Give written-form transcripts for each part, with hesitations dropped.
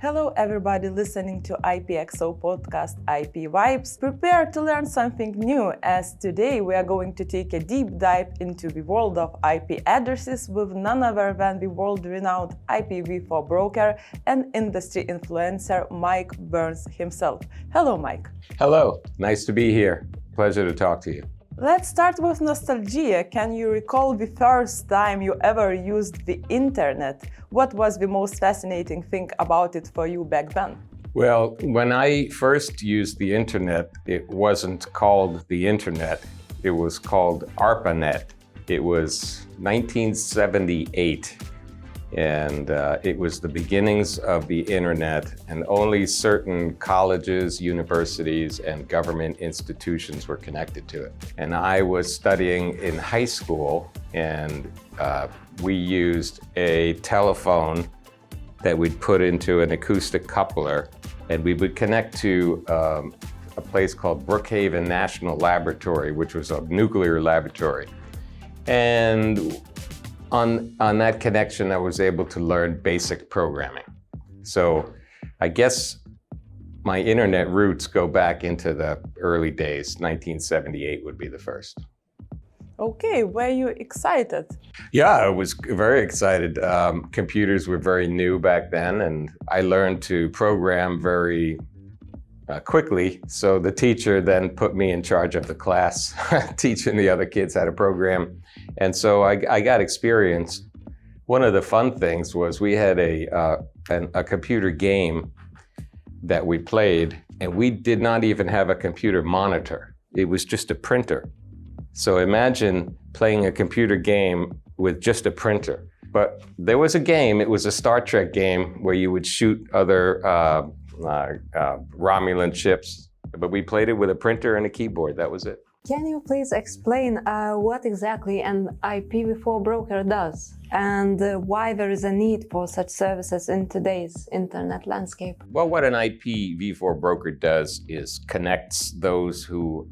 Hello everybody listening to IPXO podcast IP Vibes. Prepare to learn something new, as today we are going to take a deep dive into the world of IP addresses with none other than the world-renowned IPv4 broker and industry influencer Mike Burns himself. Hello Mike. Hello, nice to be here. Pleasure to talk to you. Let's start with nostalgia. Can you recall the first time you ever used the internet? What was the most fascinating thing about it for you back then? Well, when I first used the internet, it wasn't called the internet. It was called ARPANET. It was 1978, and it was the beginnings of the internet, and only certain colleges, universities, and government institutions were connected to it. And I was studying in high school, and we used a telephone that we'd put into an acoustic coupler, and we would connect to a place called Brookhaven National Laboratory, which was a nuclear laboratory. And on that connection, I was able to learn basic programming. So I guess my internet roots go back into the early days. 1978 would be the first. Okay, were you excited? Yeah, I was very excited. Computers were very new back then, and I learned to program very quickly. So the teacher then put me in charge of the class, teaching the other kids how to program. And so I got experience. One of the fun things was we had a computer game that we played, and we did not even have a computer monitor. It was just a printer. So imagine playing a computer game with just a printer. But there was a game, it was a Star Trek game where you would shoot other Romulan ships, but we played it with a printer and a keyboard, that was it. Can you please explain what exactly an IPv4 broker does and why there is a need for such services in today's internet landscape? Well, what an IPv4 broker does is connects those who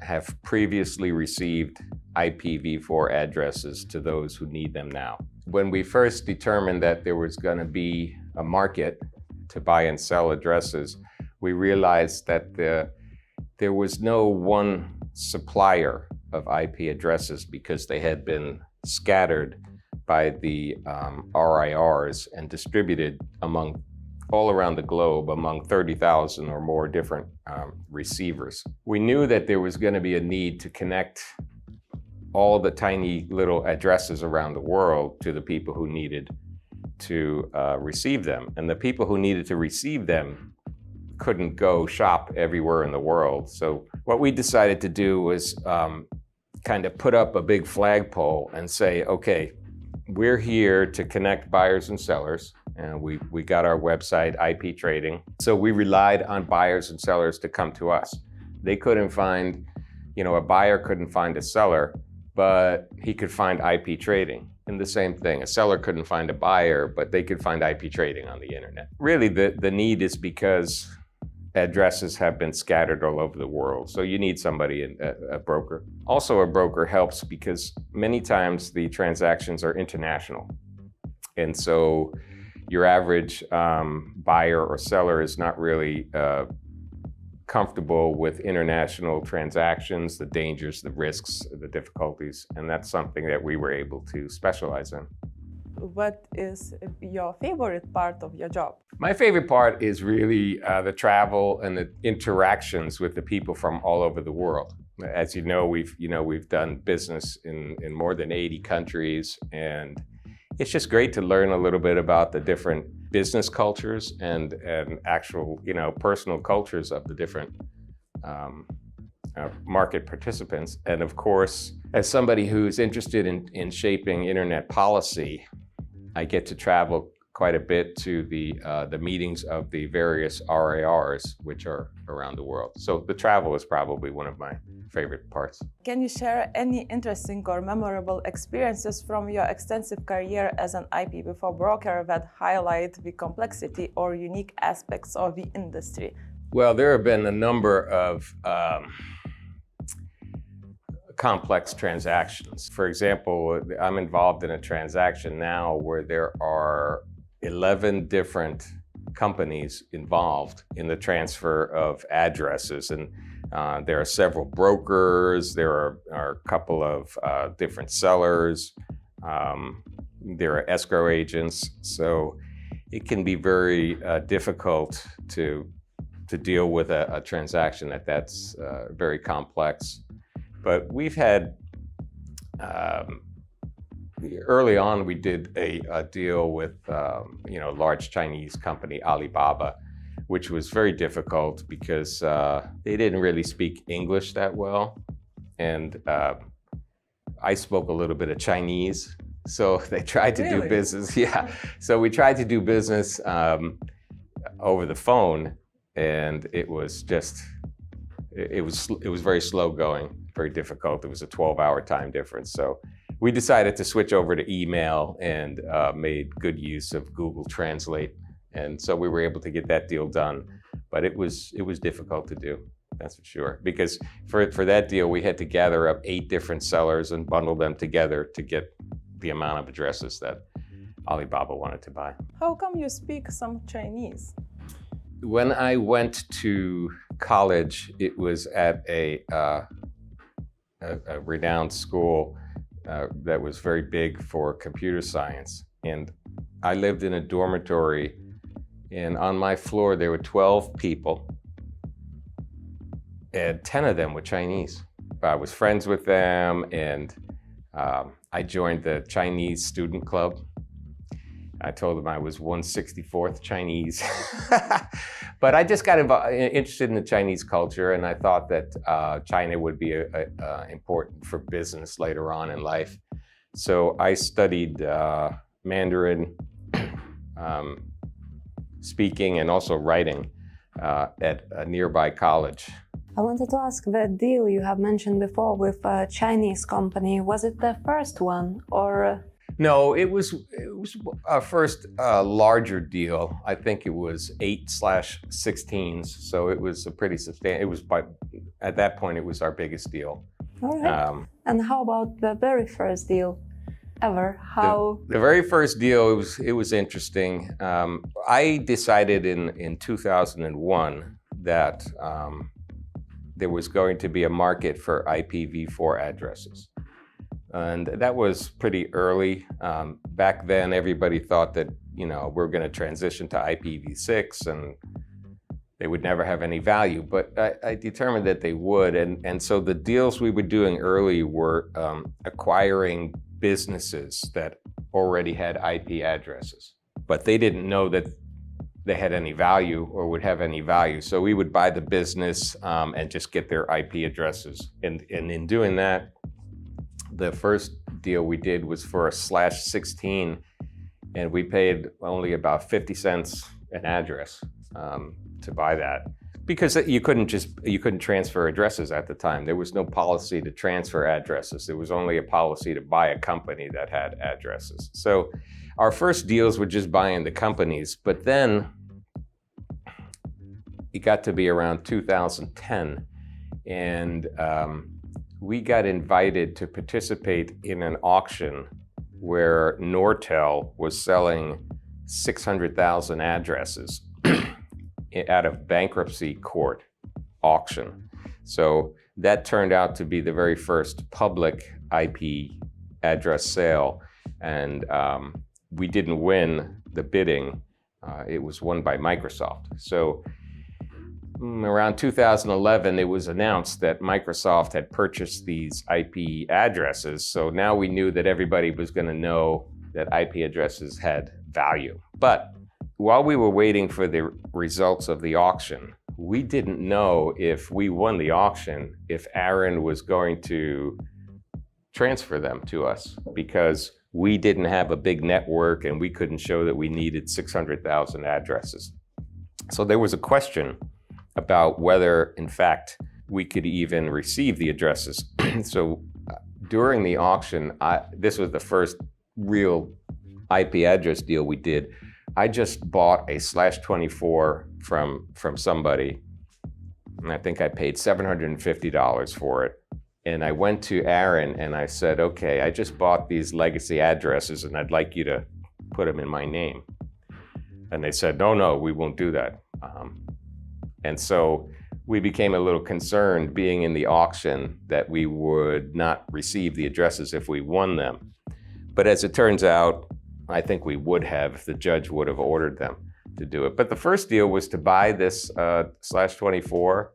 have previously received IPv4 addresses to those who need them now. When we first determined that there was going to be a market to buy and sell addresses, we realized that there was no one supplier of IP addresses because they had been scattered by the RIRs and distributed all around the globe among 30,000 or more different receivers. We knew that there was going to be a need to connect all the tiny little addresses around the world to the people who needed to receive them. And the people who needed to receive them couldn't go shop everywhere in the world. So what we decided to do was kind of put up a big flagpole and say, okay, we're here to connect buyers and sellers. And we got our website, IP Trading. So we relied on buyers and sellers to come to us. They couldn't find, a buyer couldn't find a seller, but he could find IP Trading. And the same thing, a seller couldn't find a buyer, but they could find IP Trading on the internet. Really, the need is because addresses have been scattered all over the world. So you need somebody, a broker. Also, a broker helps because many times the transactions are international. And so your average buyer or seller is not really comfortable with international transactions, the dangers, the risks, the difficulties. And that's something that we were able to specialize in. What is your favorite part of your job? My favorite part is really the travel and the interactions with the people from all over the world. As you know, we've done business in more than 80 countries, and it's just great to learn a little bit about the different business cultures and actual, personal cultures of the different market participants. And of course, as somebody who's interested in shaping internet policy, I get to travel quite a bit to the meetings of the various RIRs, which are around the world. So the travel is probably one of my favorite parts. Can you share any interesting or memorable experiences from your extensive career as an IPv4 broker that highlight the complexity or unique aspects of the industry? Well, there have been a number of complex transactions. For example, I'm involved in a transaction now where there are 11 different companies involved in the transfer of addresses, and there are several brokers, there are a couple of different sellers, there are escrow agents, so it can be very difficult to deal with a transaction that's very complex. But we've had, early on we did a deal with large Chinese company, Alibaba, which was very difficult because they didn't really speak English that well. And I spoke a little bit of Chinese, so they tried to do business. Yeah, so we tried to do business over the phone, and it was very slow going, very difficult. It was a 12-hour time difference. So we decided to switch over to email and made good use of Google Translate. And so we were able to get that deal done. But it was difficult to do, that's for sure. Because for that deal, we had to gather up 8 different sellers and bundle them together to get the amount of addresses that Alibaba wanted to buy. How come you speak some Chinese? When I went to college, it was at a renowned school that was very big for computer science. And I lived in a dormitory, and on my floor there were 12 people, and 10 of them were Chinese. I was friends with them, and I joined the Chinese student club. I told them I was 1/64th Chinese. But I just got interested in the Chinese culture, and I thought that China would be important for business later on in life. So I studied Mandarin speaking and also writing at a nearby college. I wanted to ask, the deal you have mentioned before with a Chinese company, was it the first one, or? No, it was our first larger deal. I think it was 8/16s, so it was a pretty substantial. It was at that point it was our biggest deal. All right. And how about the very first deal ever? How? The very first deal, it was interesting. I decided in 2001 that there was going to be a market for IPv4 addresses. And that was pretty early. Back then, everybody thought that, we're going to transition to IPv6 and they would never have any value. But I determined that they would. And so the deals we were doing early were acquiring businesses that already had IP addresses. But they didn't know that they had any value or would have any value. So we would buy the business and just get their IP addresses. And in doing that, the first deal we did was for a /16, and we paid only about 50 cents an address to buy that, because you couldn't transfer addresses at the time. There was no policy to transfer addresses. There was only a policy to buy a company that had addresses. So our first deals were just buying the companies, but then it got to be around 2010, and we got invited to participate in an auction where Nortel was selling 600,000 addresses at a bankruptcy court auction. So that turned out to be the very first public IP address sale, and we didn't win the bidding. It was won by Microsoft. So around 2011, it was announced that Microsoft had purchased these IP addresses. So now we knew that everybody was going to know that IP addresses had value. But while we were waiting for the results of the auction, we didn't know if we won the auction, if Aaron was going to transfer them to us, because we didn't have a big network and we couldn't show that we needed 600,000 addresses. So there was a question about whether, in fact, we could even receive the addresses. So during the auction, this was the first real IP address deal we did. I just bought a /24 from somebody, and I think I paid $750 for it. And I went to Aaron and I said, okay, I just bought these legacy addresses and I'd like you to put them in my name. And they said, no, we won't do that. And so we became a little concerned being in the auction that we would not receive the addresses if we won them. But as it turns out, I think we would have if the judge would have ordered them to do it. But the first deal was to buy this /24.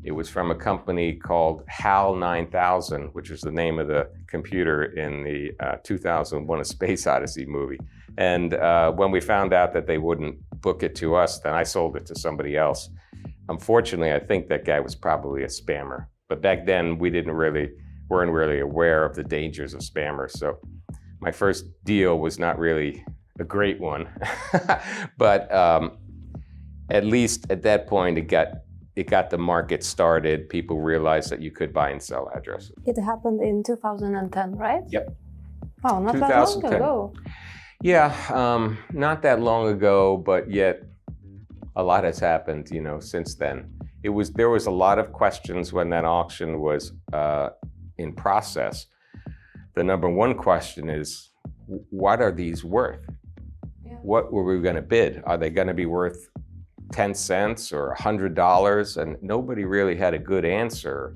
It was from a company called HAL 9000, which is the name of the computer in the 2001: A Space Odyssey movie. And when we found out that they wouldn't book it to us, then I sold it to somebody else. Unfortunately, I think that guy was probably a spammer. But back then, we weren't really aware of the dangers of spammers. So my first deal was not really a great one. But at least at that point, it got the market started. People realized that you could buy and sell addresses. It happened in 2010, right? Yep. Oh, not that long ago. Yeah, not that long ago, but yet a lot has happened, since then. There was a lot of questions when that auction was in process. The number one question is, what are these worth? Yeah. What were we going to bid? Are they going to be worth 10 cents or $100? And nobody really had a good answer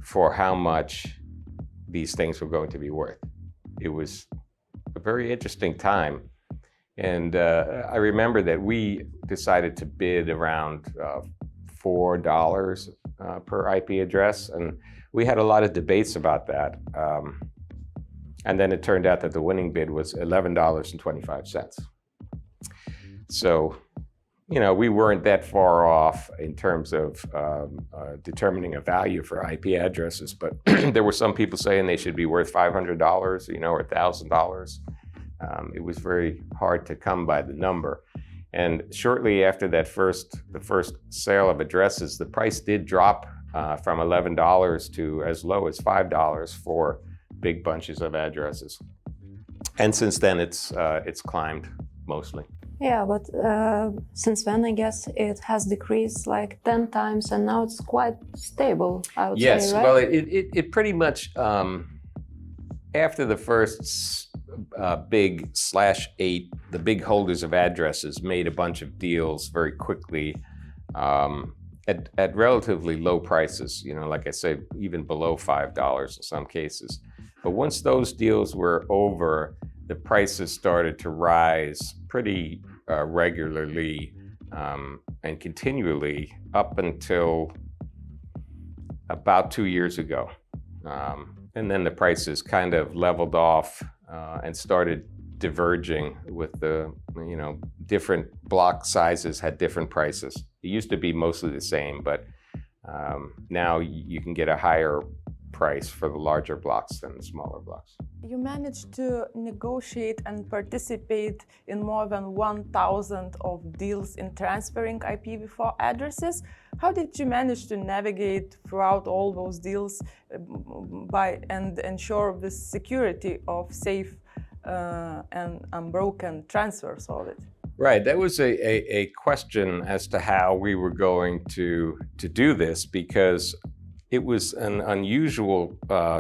for how much these things were going to be worth. It was a very interesting time. And I remember that we decided to bid around $4 per IP address. And we had a lot of debates about that. And then it turned out that the winning bid was $11.25. So, we weren't that far off in terms of determining a value for IP addresses, but there were some people saying they should be worth $500, or $1,000. It was very hard to come by the number. And shortly after the first sale of addresses, the price did drop from $11 to as low as $5 for big bunches of addresses. And since then, it's climbed mostly. Yeah, but since then, I guess it has decreased like 10 times, and now it's quite stable, I would say, right? Yes, well, it pretty much, after the first big /8, the big holders of addresses made a bunch of deals very quickly at relatively low prices, like I say, even below $5 in some cases. But once those deals were over, the prices started to rise pretty regularly and continually up until about 2 years ago. And then the prices kind of leveled off and started diverging with the, different block sizes had different prices. It used to be mostly the same, but now you can get a higher price for the larger blocks than the smaller blocks. You managed to negotiate and participate in more than 1,000 of deals in transferring IPv4 addresses. How did you manage to navigate throughout all those deals and ensure the security of safe and unbroken transfers of it? Right, that was a question as to how we were going to do this, because it was an unusual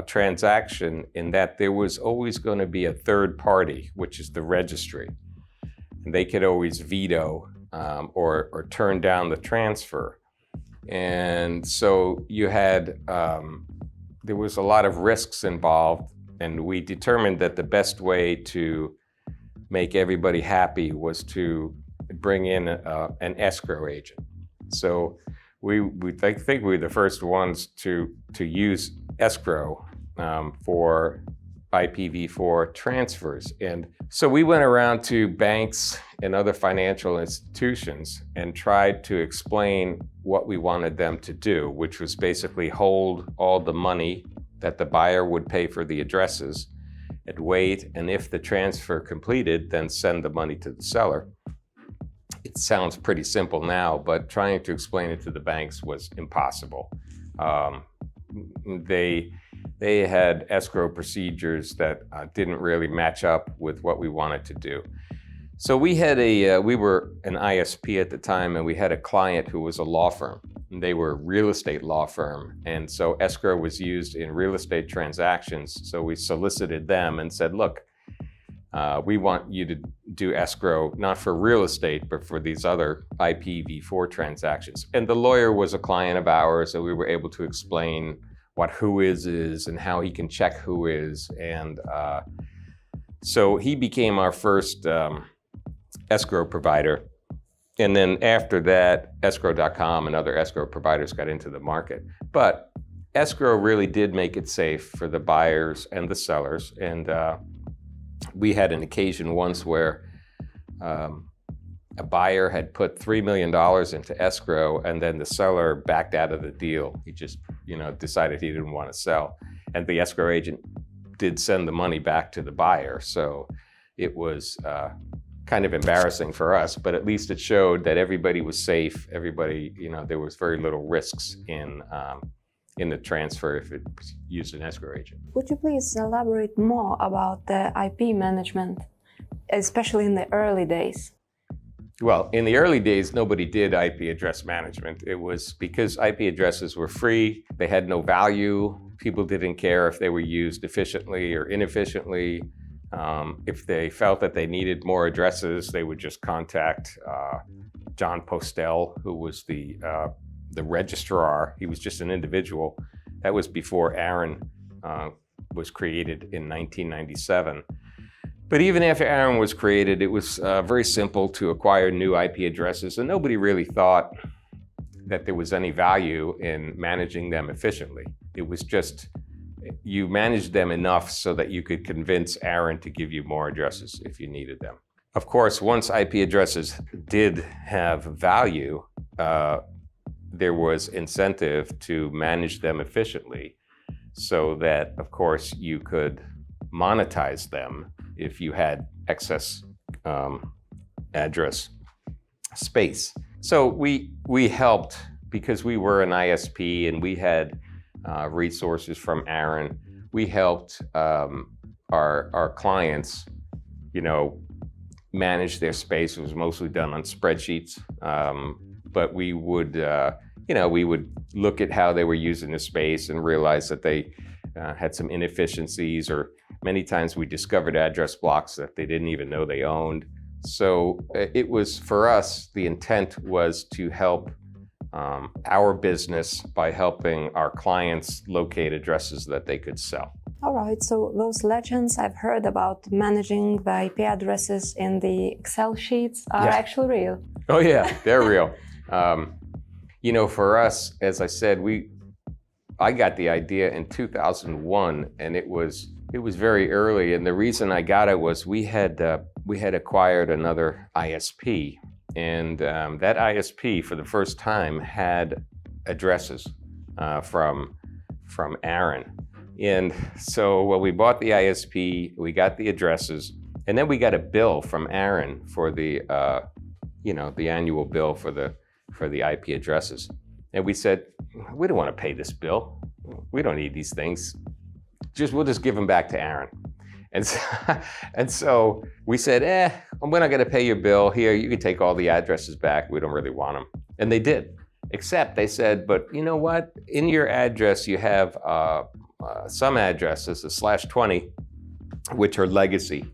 transaction in that there was always going to be a third party, which is the registry. And they could always veto or turn down the transfer. And so you had, there was a lot of risks involved, and we determined that the best way to make everybody happy was to bring in an escrow agent. So I think we were the first ones to use escrow for IPv4 transfers. And so we went around to banks and other financial institutions and tried to explain what we wanted them to do, which was basically hold all the money that the buyer would pay for the addresses and wait, and if the transfer completed, then send the money to the seller. It sounds pretty simple now, but trying to explain it to the banks was impossible. They had escrow procedures that didn't really match up with what we wanted to do. So we were an ISP at the time, and we had a client who was a law firm. They were a real estate law firm, and so escrow was used in real estate transactions. So we solicited them and said, look, we want you to do escrow not for real estate, but for these other IPv4 transactions. And the lawyer was a client of ours, so we were able to explain what whois is and how he can check whois. And so he became our first escrow provider. And then after that, IPXO.com and other escrow providers got into the market. But escrow really did make it safe for the buyers and the sellers. And we had an occasion once where a buyer had put $3 million into escrow, and then the seller backed out of the deal. He just, decided he didn't want to sell. And the escrow agent did send the money back to the buyer. So it was kind of embarrassing for us, but at least it showed that everybody was safe. Everybody, there was very little risks in the transfer if it used an escrow agent. Would you please elaborate more about the IP management, especially in the early days? Well, in the early days, nobody did IP address management. It was because IP addresses were free, they had no value. People didn't care if they were used efficiently or inefficiently. If they felt that they needed more addresses, they would just contact John Postel, who was the registrar. He was just an individual. That was before ARIN was created in 1997. But even after ARIN was created, it was very simple to acquire new IP addresses, and nobody really thought that there was any value in managing them efficiently. It was just, you managed them enough so that you could convince ARIN to give you more addresses if you needed them. Of course, once IP addresses did have value, there was incentive to manage them efficiently so that, of course, you could monetize them if you had excess address space. So we helped, because we were an ISP and we had resources from ARIN. We helped our clients, manage their space. It was mostly done on spreadsheets, but we would, we would look at how they were using the space and realize that they had some inefficiencies, or many times we discovered address blocks that they didn't even know they owned. So it was, for us, the intent was to help our business by helping our clients locate addresses that they could sell. All right, so those legends I've heard about managing the IP addresses in the Excel sheets are actually real. Oh yeah, they're real. For us, as I said, I got the idea in 2001, and it was very early. And the reason I got it was we had acquired another ISP, and that ISP for the first time had addresses from ARIN. And so when we bought the ISP, we got the addresses, and then we got a bill from ARIN for the the annual bill for the IP addresses. And we said, we don't want to pay this bill. We don't need these things. We'll just give them back to ARIN. And so we said, we're not going to pay your bill. Here, you can take all the addresses back. We don't really want them. And they did. Except they said, but you know what? In your address, you have some addresses, a /20, which are legacy.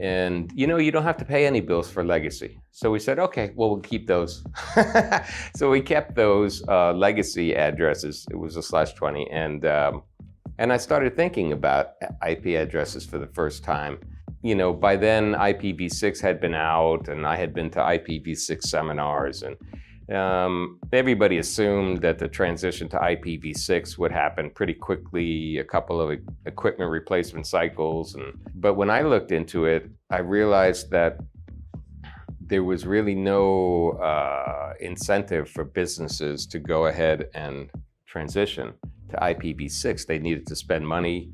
And you don't have to pay any bills for legacy. So we said, okay, well, we'll keep those. So we kept those legacy addresses. It was a /20. And I started thinking about IP addresses for the first time. By then IPv6 had been out, and I had been to IPv6 seminars, and everybody assumed that the transition to IPv6 would happen pretty quickly, a couple of equipment replacement cycles. But when I looked into it, I realized that there was really no incentive for businesses to go ahead and transition to IPv6. They needed to spend money,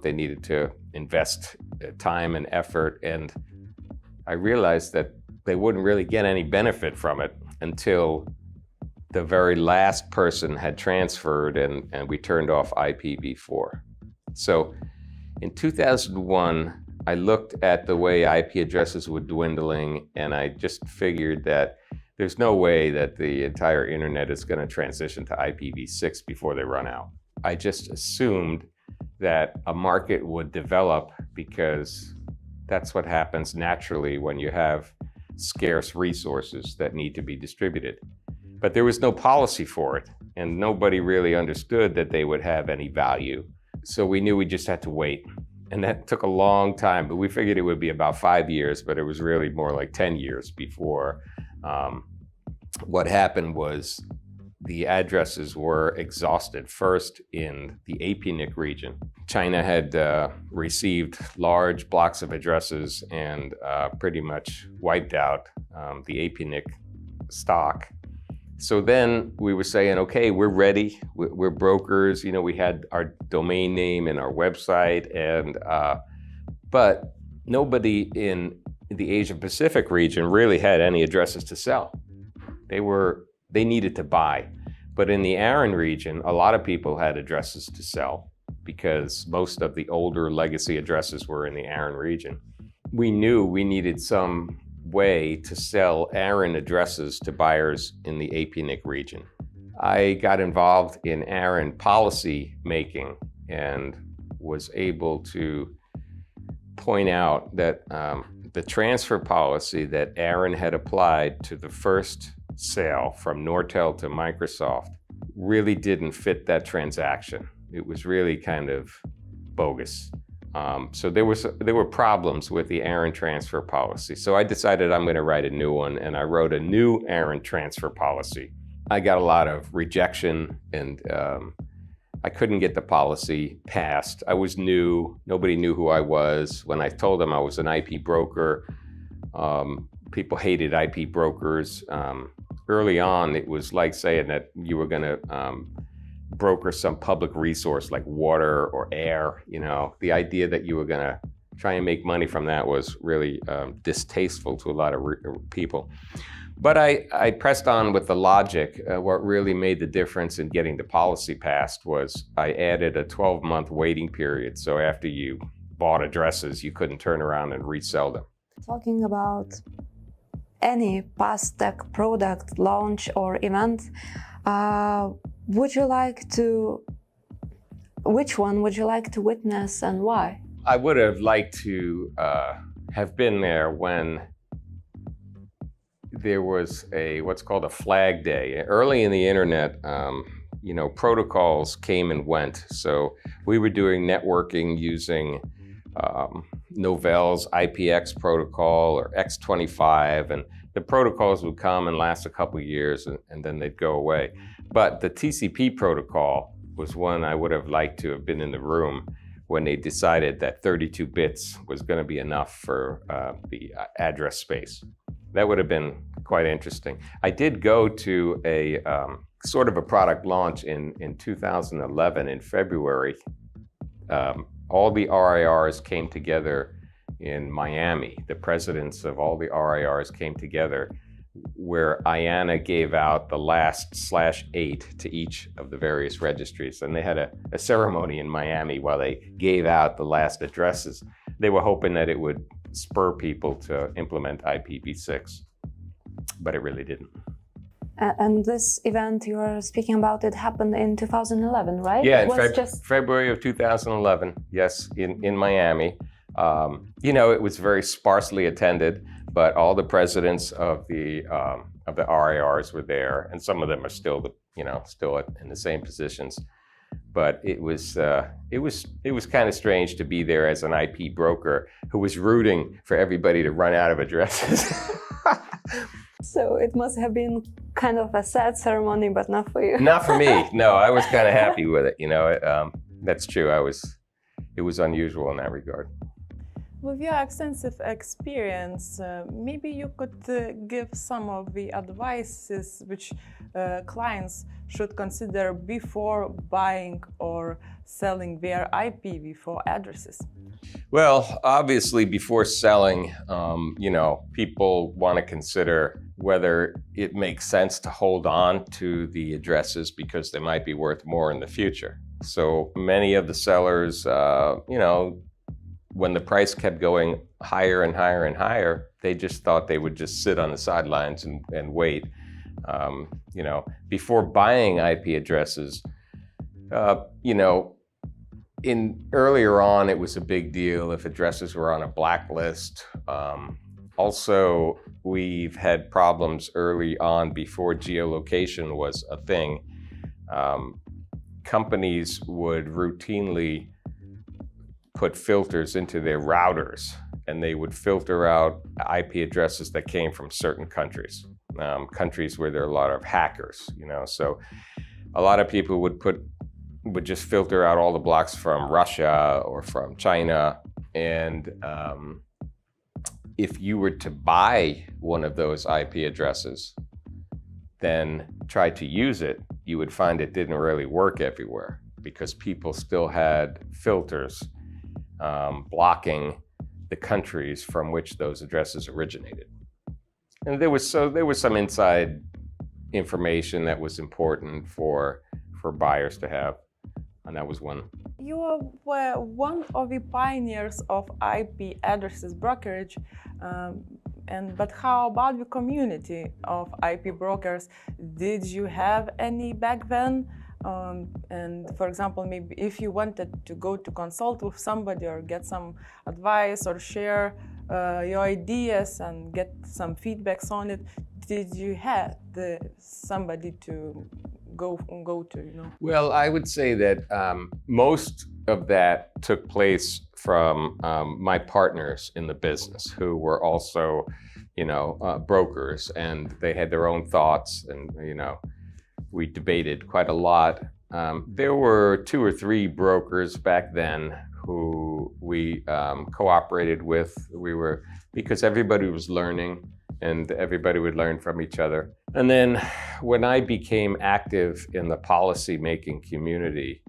they needed to invest time and effort, and I realized that they wouldn't really get any benefit from it until the very last person had transferred and we turned off IPv4. So in 2001, I looked at the way IP addresses were dwindling, and I just figured that there's no way that the entire internet is going to transition to IPv6 before they run out. I just assumed that a market would develop because that's what happens naturally when you have scarce resources that need to be distributed. But there was no policy for it, and nobody really understood that they would have any value. So we knew we just had to wait. And that took a long time, but we figured it would be about 5 years, but it was really more like 10 years before. What happened was the addresses were exhausted first in the APNIC region. China had received large blocks of addresses and pretty much wiped out the APNIC stock. So then we were saying, okay, we're ready. We're brokers. You know, we had our domain name and our website, and but nobody in the Asia Pacific region really had any addresses to sell. They needed to buy. But in the ARIN region, a lot of people had addresses to sell because most of the older legacy addresses were in the ARIN region. We knew we needed some way to sell ARIN addresses to buyers in the APNIC region. I got involved in ARIN policy making and was able to point out that the transfer policy that ARIN had applied to the first sale from Nortel to Microsoft really didn't fit that transaction. It was really kind of bogus. So there were problems with the ARIN transfer policy. So I decided I'm going to write a new one, and I wrote a new ARIN transfer policy. I got a lot of rejection, and I couldn't get the policy passed. I was new. Nobody knew who I was. When I told them I was an IP broker, people hated IP brokers. Early on, it was like saying that you were going to broker some public resource like water or air. You know, the idea that you were going to try and make money from that was really distasteful to a lot of people. But I pressed on with the logic. What really made the difference in getting the policy passed was I added a 12-month waiting period. So after you bought addresses, you couldn't turn around and resell them. Talking about any past tech product launch or event, which one would you like to witness and why? I would have liked to have been there when there was what's called a flag day. Early in the internet, you know, protocols came and went. So we were doing networking using Novell's IPX protocol or X25, and the protocols would come and last a couple of years and then they'd go away. But the TCP protocol was one I would have liked to have been in the room when they decided that 32 bits was going to be enough for the address space. That would have been quite interesting. I did go to a sort of a product launch in 2011 in February. All the RIRs came together in Miami. The presidents of all the RIRs came together where IANA gave out the last /8 to each of the various registries. And they had a ceremony in Miami while they gave out the last addresses. They were hoping that it would spur people to implement IPv6, but it really didn't. And this event you are speaking about, it happened in 2011, right? Yeah, in February of 2011, yes, in Miami. You know, it was very sparsely attended, but all the presidents of the RIRs were there, and some of them are still, still in the same positions. But it was kind of strange to be there as an IP broker who was rooting for everybody to run out of addresses. So it must have been kind of a sad ceremony, but not for you. Not for me. No, I was kind of happy with it. You know, that's true. It was unusual in that regard. With your extensive experience, maybe you could give some of the advices which clients should consider before buying or selling their IPv4 addresses. Well, obviously, before selling, people want to consider whether it makes sense to hold on to the addresses because they might be worth more in the future. So many of the sellers, when the price kept going higher and higher and higher, they just thought they would just sit on the sidelines and wait. Before buying IP addresses, earlier on, it was a big deal if addresses were on a blacklist. Also, we've had problems early on before geolocation was a thing. Companies would routinely put filters into their routers, and they would filter out IP addresses that came from certain countries, countries where there are a lot of hackers. So a lot of people would just filter out all the blocks from Russia or from China, and if you were to buy one of those IP addresses, then try to use it, you would find it didn't really work everywhere because people still had filters blocking the countries from which those addresses originated. And there was some inside information that was important for buyers to have, and that was one. You were one of the pioneers of IP addresses brokerage, but how about the community of IP brokers? Did you have any back then? And for example, maybe if you wanted to go to consult with somebody or get some advice or share your ideas and get some feedbacks on it, did you have somebody to go to? Well, I would say that most of that took place from my partners in the business, who were also, brokers, and they had their own thoughts, and we debated quite a lot. There were 2 or 3 brokers back then who we cooperated with. Because everybody was learning, and everybody would learn from each other. And then when I became active in the policy-making community,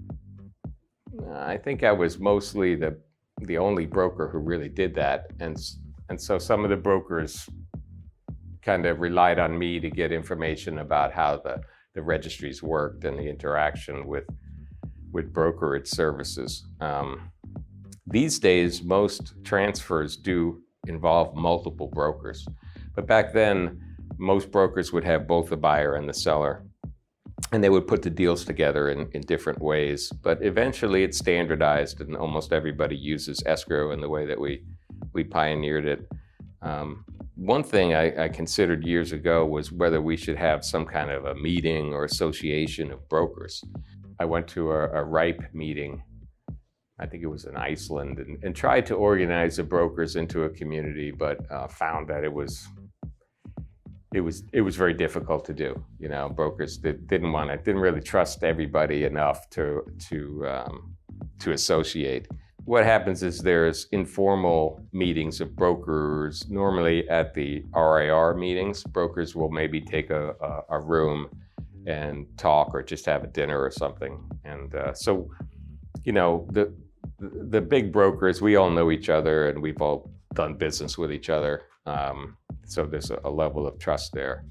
I think I was mostly the only broker who really did that. And so some of the brokers kind of relied on me to get information about how the registries worked and the interaction with brokerage services. These days, most transfers do involve multiple brokers. But back then, most brokers would have both the buyer and the seller, and they would put the deals together in different ways. But eventually it's standardized, and almost everybody uses escrow in the way that we pioneered it. One thing I considered years ago was whether we should have some kind of a meeting or association of brokers. I went to a RIPE meeting, I think it was in Iceland, and tried to organize the brokers into a community, but found that it was very difficult to do. Brokers didn't really trust everybody enough to associate. What happens is there's informal meetings of brokers. Normally at the RIR meetings, brokers will maybe take a room and talk, or just have a dinner or something. And so the big brokers, we all know each other, and we've all done business with each other. So there's a level of trust there.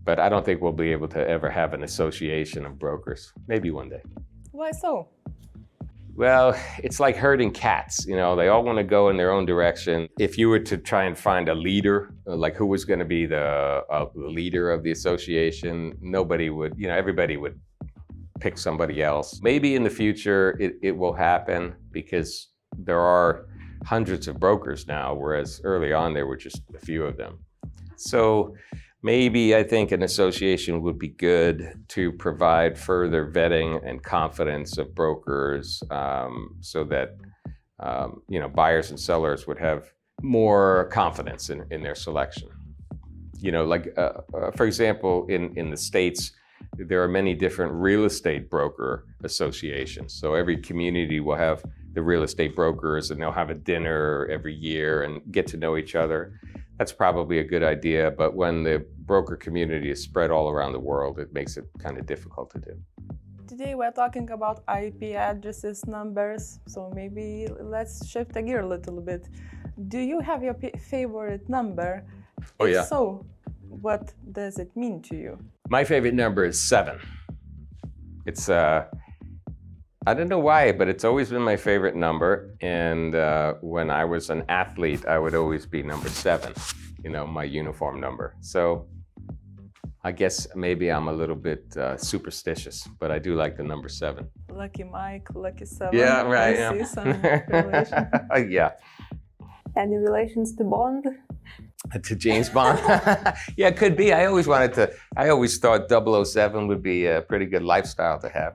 But I don't think we'll be able to ever have an association of brokers. Maybe one day. Why so? Well, it's like herding cats. They all want to go in their own direction. If you were to try and find a leader, like who was going to be the leader of the association, nobody would, everybody would pick somebody else. Maybe in the future it will happen, because there are hundreds of brokers now, whereas early on there were just a few of them. So maybe I think an association would be good to provide further vetting and confidence of brokers, so that buyers and sellers would have more confidence in their selection. For example, in the States, there are many different real estate broker associations. So every community will have the real estate brokers, and they'll have a dinner every year and get to know each other. That's probably a good idea, but when the broker community is spread all around the world, it makes it kind of difficult to do. Today we're talking about IP addresses, numbers, so maybe let's shift the gear a little bit. Do you have your favorite number? Oh, yeah. If so, what does it mean to you? My favorite number is 7. It's I don't know why, but it's always been my favorite number. And when I was an athlete, I would always be number 7, my uniform number. So I guess maybe I'm a little bit superstitious, but I do like the number 7. Lucky Mike, lucky 7. Yeah, right. I see some relation. Yeah. Any relations to Bond? To James Bond? Yeah, it could be. I always thought 007 would be a pretty good lifestyle to have.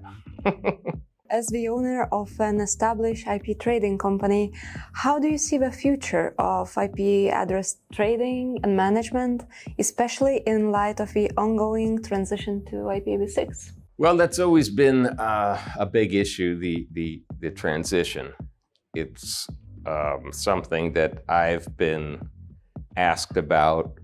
As the owner of an established IP trading company, how do you see the future of IP address trading and management, especially in light of the ongoing transition to IPv6? Well, that's always been a big issue, the transition. It's something that I've been asked about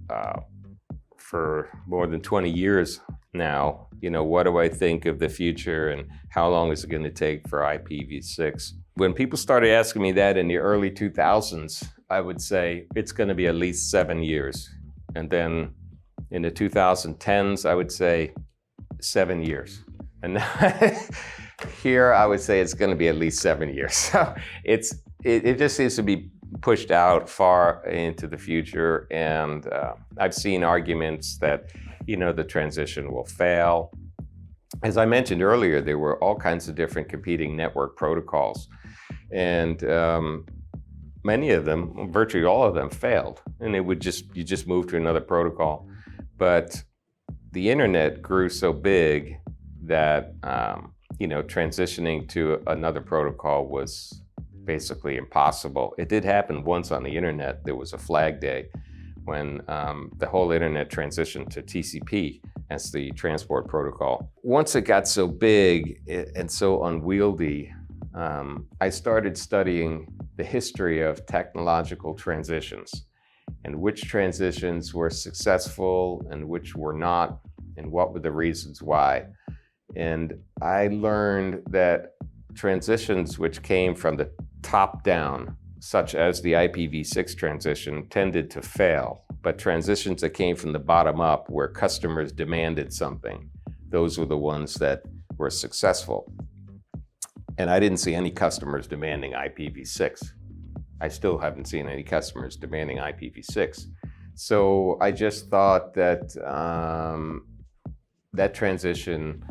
for more than 20 years now. What do I think of the future and how long is it going to take for IPv6? When people started asking me that in the early 2000s, I would say it's going to be at least 7 years. And then in the 2010s, I would say 7 years. And now here I would say it's going to be at least 7 years. So it just seems to be pushed out far into the future. And I've seen arguments that the transition will fail. As I mentioned earlier, there were all kinds of different competing network protocols. And many of them, virtually all of them, failed. And you just move to another protocol. But the internet grew so big that, transitioning to another protocol was basically impossible. It did happen once on the internet. There was a flag day when the whole internet transitioned to TCP as the transport protocol. Once it got so big and so unwieldy, I started studying the history of technological transitions and which transitions were successful and which were not, and what were the reasons why. And I learned that transitions which came from the top down, such as the IPv6 transition, tended to fail. But transitions that came from the bottom up, where customers demanded something, those were the ones that were successful. And I didn't see any customers demanding IPv6. I still haven't seen any customers demanding IPv6. So I just thought that that transition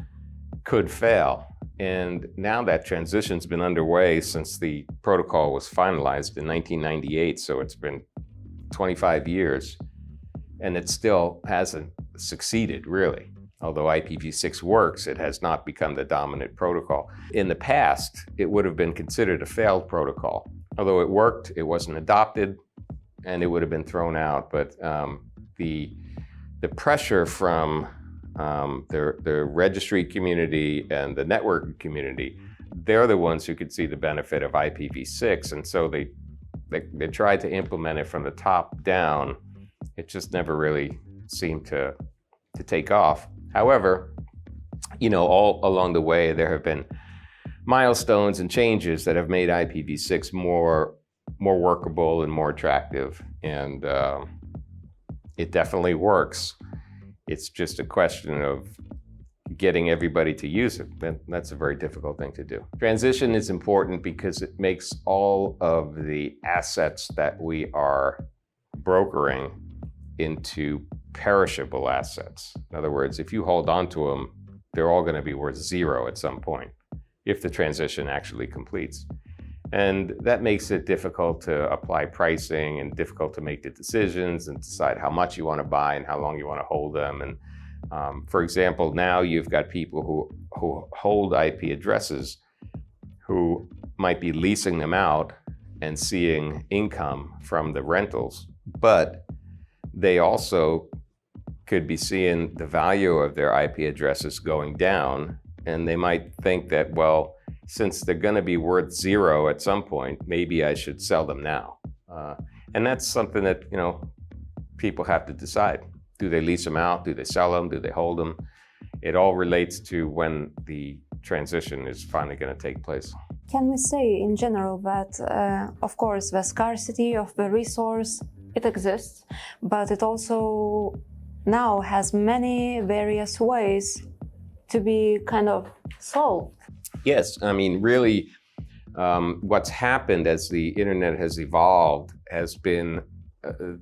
could fail. And now that transition's been underway since the protocol was finalized in 1998, so it's been 25 years, and it still hasn't succeeded, really. Although IPv6 works, it has not become the dominant protocol. In the past, it would have been considered a failed protocol. Although it worked, it wasn't adopted, and it would have been thrown out. But the pressure from the registry community and the network community, they're the ones who could see the benefit of IPv6, and so they tried to implement it from the top down. It just never really seemed to take off. However, all along the way, there have been milestones and changes that have made IPv6 more workable and more attractive, and it definitely works. It's just a question of getting everybody to use it. That's a very difficult thing to do. Transition is important because it makes all of the assets that we are brokering into perishable assets. In other words, if you hold on to them, they're all going to be worth 0 at some point if the transition actually completes. And that makes it difficult to apply pricing and difficult to make the decisions and decide how much you want to buy and how long you want to hold them. And for example, now you've got people who hold IP addresses who might be leasing them out and seeing income from the rentals, but they also could be seeing the value of their IP addresses going down, and they might think that, well, since they're going to be worth 0 at some point, maybe I should sell them now. And that's something that people have to decide. Do they lease them out? Do they sell them? Do they hold them? It all relates to when the transition is finally going to take place. Can we say in general that, of course, the scarcity of the resource, it exists, but it also now has many various ways to be kind of solved? Yes, I mean, really, what's happened as the internet has evolved has been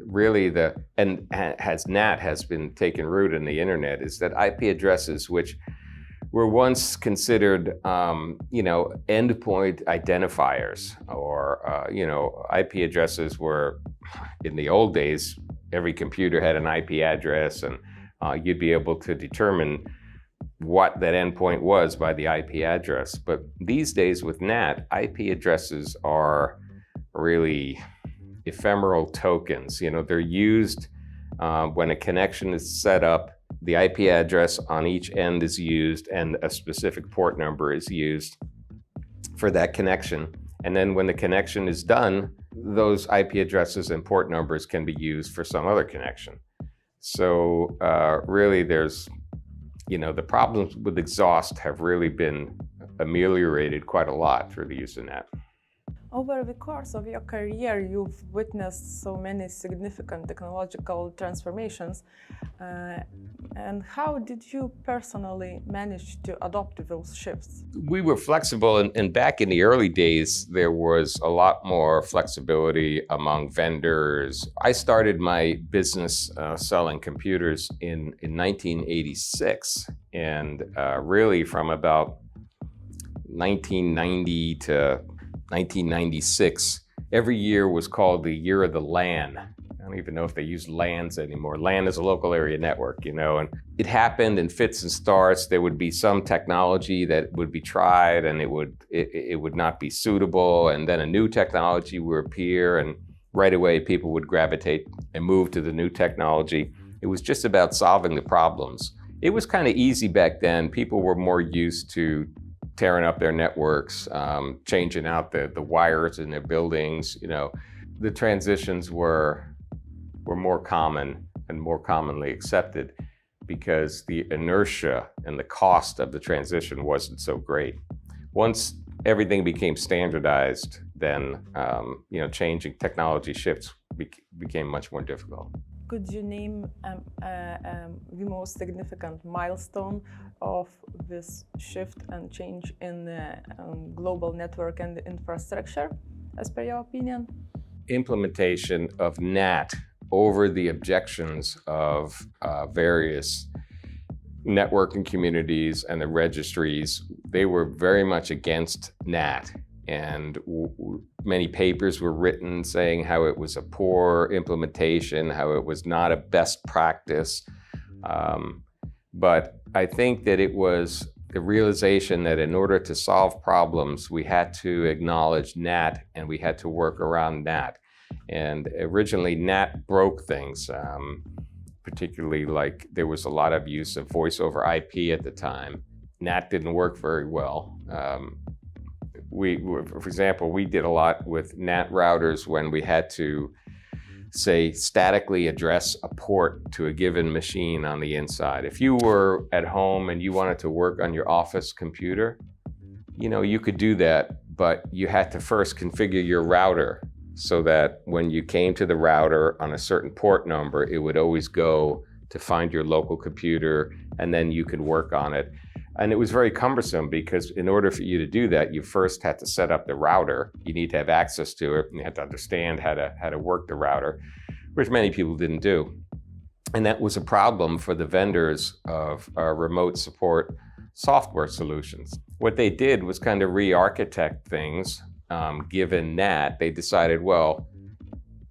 really as NAT has been taken root in the internet, is that IP addresses, which were once considered, endpoint identifiers, or, IP addresses were, in the old days, every computer had an IP address, and you'd be able to determine what that endpoint was by the IP address. But these days with NAT, IP addresses are really ephemeral tokens. They're used when a connection is set up. The IP address on each end is used, and a specific port number is used for that connection. And then when the connection is done, those IP addresses and port numbers can be used for some other connection. So really there's, the problems with exhaust have really been ameliorated quite a lot through the use of NAT. Over the course of your career, you've witnessed so many significant technological transformations. And how did you personally manage to adopt those shifts? We were flexible, and back in the early days, there was a lot more flexibility among vendors. I started my business selling computers in 1986, and really from about 1990 to 1996, every year was called the Year of the LAN. I don't even know if they use LANs anymore. LAN is a local area network, and it happened in fits and starts. There would be some technology that would be tried, and it would not be suitable, and then a new technology would appear, and right away people would gravitate and move to the new technology. It was just about solving the problems. It was kind of easy back then. People were more used to tearing up their networks, changing out the wires in their buildings. The transitions were more common and more commonly accepted because the inertia and the cost of the transition wasn't so great. Once everything became standardized, then changing technology shifts became much more difficult. Could you name the most significant milestone of this shift and change in the global network and the infrastructure, as per your opinion? Implementation of NAT over the objections of various networking communities and the registries. They were very much against NAT, and many papers were written saying how it was a poor implementation, how it was not a best practice. But I think that it was the realization that in order to solve problems, we had to acknowledge NAT and we had to work around NAT. And originally NAT broke things, particularly like there was a lot of use of voice over IP at the time. NAT didn't work very well. For example, we did a lot with NAT routers when we had to, say, statically address a port to a given machine on the inside. If you were at home and you wanted to work on your office computer, you could do that, but you had to first configure your router so that when you came to the router on a certain port number, it would always go to find your local computer, and then you could work on it. And it was very cumbersome because in order for you to do that, you first had to set up the router. You need to have access to it, and you had to understand how to work the router, which many people didn't do. And that was a problem for the vendors of remote support software solutions. What they did was kind of re-architect things. Given NAT, they decided, well,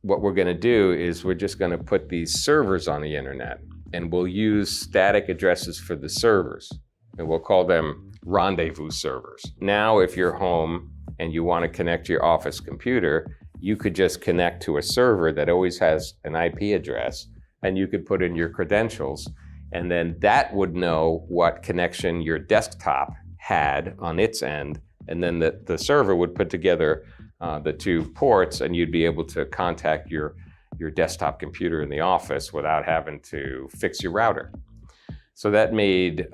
what we're going to do is we're just going to put these servers on the internet, and we'll use static addresses for the servers, and we'll call them rendezvous servers. Now, if you're home and you want to connect to your office computer, you could just connect to a server that always has an IP address, and you could put in your credentials, and then that would know what connection your desktop had on its end, and then the server would put together the two ports, and you'd be able to contact your desktop computer in the office without having to fix your router. So that made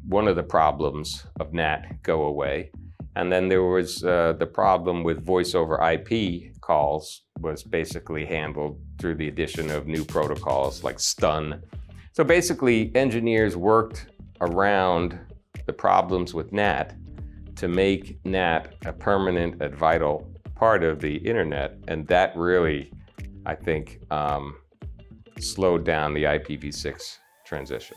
one of the problems of NAT go away. And then there was the problem with voice over IP calls was basically handled through the addition of new protocols like STUN. So basically, engineers worked around the problems with NAT to make NAT a permanent and vital part of the internet. And that really, I think, slowed down the IPv6 transition.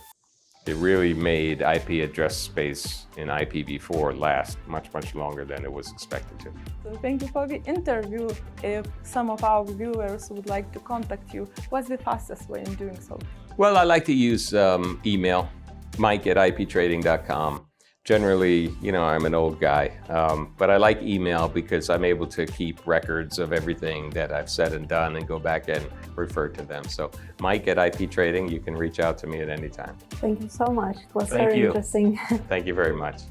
It really made IP address space in IPv4 last much, much longer than it was expected to. So thank you for the interview. If some of our viewers would like to contact you, what's the fastest way in doing so? Well, I like to use email, Mike@IPTrading.com. Generally, I'm an old guy, but I like email because I'm able to keep records of everything that I've said and done and go back and refer to them. So Mike@IPTrading, you can reach out to me at any time. Thank you so much. It was Thank very you. interesting. Thank you very much.